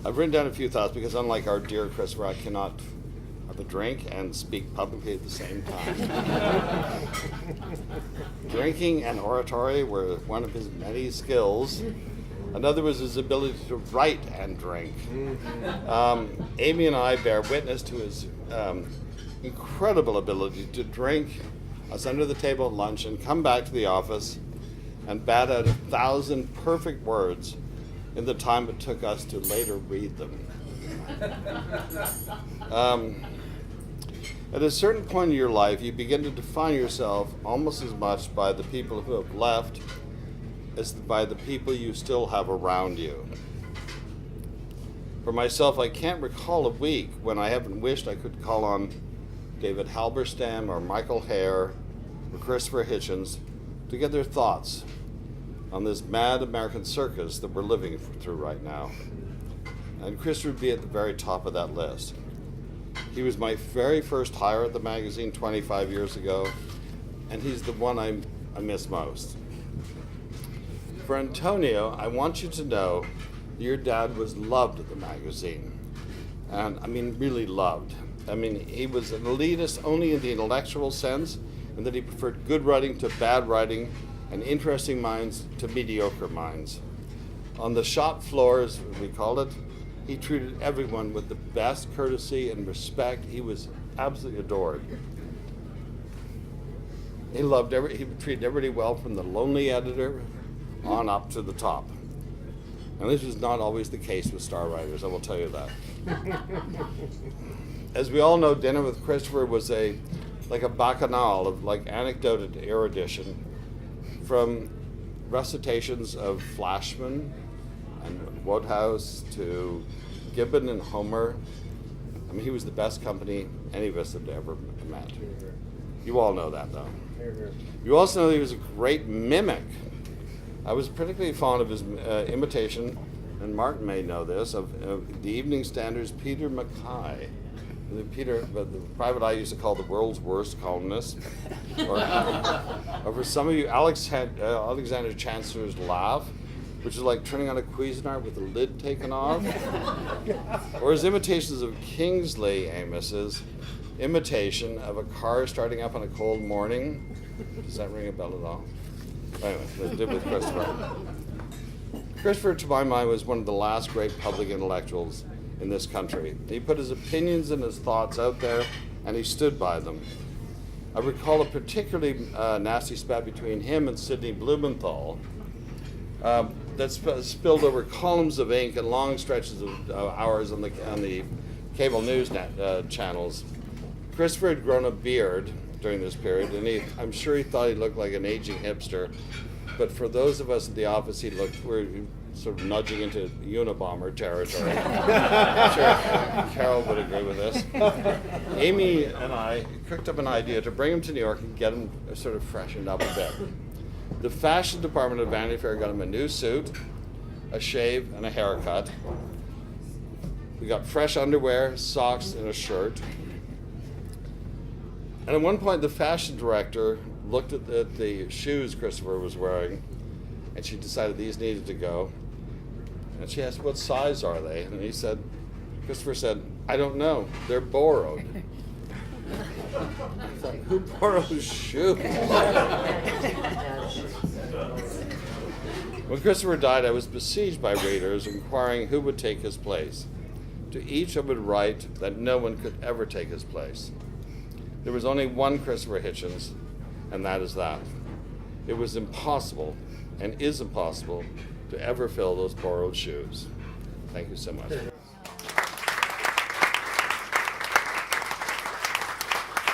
I've written down a few thoughts because unlike our dear Christopher, I cannot have a drink and speak publicly at the same time. Drinking and oratory were one of his many skills. Another was his ability to write and drink. Amy and I bear witness to his incredible ability to drink us under the table at lunch and come back to the office and bat out 1,000 perfect words in the time it took us to later read them. At a certain point in your life, you begin to define yourself almost as much by the people who have left as by the people you still have around you. For myself, I can't recall a week when I haven't wished I could call on David Halberstam or Michael Hare or Christopher Hitchens to get their thoughts on this mad American circus that we're living through right now. And Christopher would be at the very top of that list. He was my very first hire at the magazine 25 years ago, and he's the one I miss most. For Antonio, I want you to know your dad was loved at the magazine. And I mean, really loved. I mean, he was an elitist only in the intellectual sense, and that he preferred good writing to bad writing, and interesting minds to mediocre minds. On the shop floor, as we called it, he treated everyone with the best courtesy and respect. He was absolutely adored. He treated everybody well, from the lonely editor on up to the top. And this was not always the case with star writers, I will tell you that. As we all know, dinner with Christopher was like a bacchanal of anecdote and erudition, from recitations of Flashman and Wodehouse to Gibbon and Homer. I mean, he was the best company any of us had ever met. You all know that, though. You also know he was a great mimic. I was particularly fond of his imitation, and Martin may know this, of the Evening Standard's Peter Mackay. The private eye used to call the world's worst columnist. Or for some of you, Alexander Chancellor's laugh, which is like turning on a Cuisinart with the lid taken off. Or his imitations of Kingsley Amos's imitation of a car starting up on a cold morning. Does that ring a bell at all? Anyway, I did with Christopher. Christopher, to my mind, was one of the last great public intellectuals in this country. He put his opinions and his thoughts out there, and he stood by them. I recall a particularly nasty spat between him and Sidney Blumenthal that spilled over columns of ink and long stretches of hours on the cable news channels. Christopher had grown a beard during this period, and I'm sure he thought he looked like an aging hipster, but for those of us at the office, we're sort of nudging into Unabomber territory. I'm sure Carol would agree with this. Amy and I cooked up an idea to bring him to New York and get him sort of freshened up a bit. The fashion department of Vanity Fair got him a new suit, a shave, and a haircut. We got fresh underwear, socks, and a shirt. And at one point, the fashion director looked at the shoes Christopher was wearing, and she decided these needed to go. And she asked, "What size are they?" And Christopher said, "I don't know. They're borrowed." I thought, who borrows shoes? When Christopher died, I was besieged by readers inquiring who would take his place. To each I would write that no one could ever take his place. There was only one Christopher Hitchens, and that is that. It was impossible, and is impossible, to ever fill those borrowed shoes. Thank you so much.